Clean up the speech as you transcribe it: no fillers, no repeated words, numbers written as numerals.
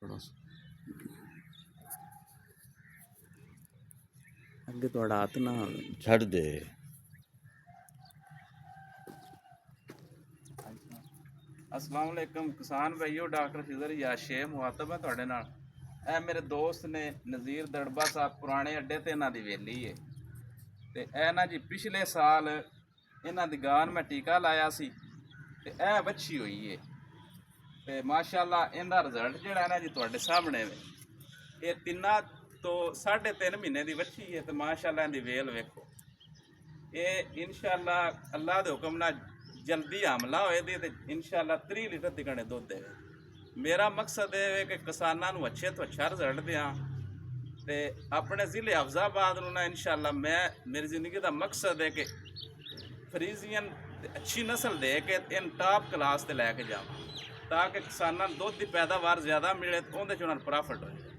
थोड़ा अगे थोड़ा हाथ ना छड़ दे। अस्सलाम वालेकुम किसान भाइयों, डॉक्टर फिजर याशे मुहातब है ਤੁਹਾਡੇ ਨਾਲ। ਇਹ ਮੇਰੇ ਦੋਸਤ ਨੇ ਨਜ਼ੀਰ ਦੜਬਾ ਸਾਹਿਬ ਪੁਰਾਣੇ ਅੱਡੇ ਤੇ ਇਹਨਾਂ ਦੀ ਵੇਲੀ ਹੈ ਤੇ ਇਹ ਨਾ ਜੀ ਪਿਛਲੇ ਸਾਲ ਇਹਨਾਂ ਦੀ ਗਾਂ ਮੈਂ ਟੀਕਾ ਲਾਇਆ ਸੀ ਤੇ ਇਹ ਵੱਛੀ ਹੋਈ ਹੈ ਤੇ ਮਾਸ਼ਾਅੱਲਾ ਇਹਦਾ ਰਿਜ਼ਲਟ ਜਿਹੜਾ ਨਾ ਜੀ ਤੁਹਾਡੇ ਸਾਹਮਣੇ ਵੇ। ਇਹ ਤਿੰਨਾਂ ਤੋਂ 3.5 ਮਹੀਨੇ ਦੀ ਵੱਛੀ ਹੈ ਤੇ ਮਾਸ਼ਾਅੱਲਾ ਇਹਦੀ ਵੇਲ ਵੇਖੋ। ਇਹ ਇਨਸ਼ਾਅੱਲਾ ਅੱਲਾਹ ਦੇ ਹੁਕਮ ਨਾਲ जल्दी हमला होए दी तो इंशाअल्लाह 3 लीटर ਦੀ ਘਣੇ ਦੁੱਧ ਦੇਵੇ। ਮੇਰਾ ਮਕਸਦ ਇਹ ਹੈ ਕਿ ਕਿਸਾਨਾਂ ਨੂੰ ਅੱਛੇ ਤੋਂ ਅੱਛਾ ਰਿਜ਼ਲਟ ਦਿਆਂ ਤੇ ਆਪਣੇ ਜ਼ਿਲ੍ਹੇ ਹਫਜ਼ਾਬਾਦ ਨੂੰ ਨਾ ਇੰਸ਼ਾਅੱਲਾ ਮੇਰੀ ਜ਼ਿੰਦਗੀ ਦਾ ਮਕਸਦ ਹੈ ਕਿ ਫਰੀਜ਼ੀਅਨ ਅੱਛੀ ਨਸਲ ਦੇ ਕੇ ਇਨ ਟਾਪ ਕਲਾਸ ਤੇ ਲੈ ਕੇ ਜਾਵਾਂ ਤਾਂ ਕਿ ਕਿਸਾਨਾਂ ਨੂੰ ਦੁੱਧ ਦੀ ਪੈਦਾਵਾਰ ਜ਼ਿਆਦਾ ਮਿਲੇ ਤੇ ਉਹਦੇ 'ਚ ਉਹਨਾਂ ਨੂੰ ਪ੍ਰੋਫਿਟ ਹੋਏ।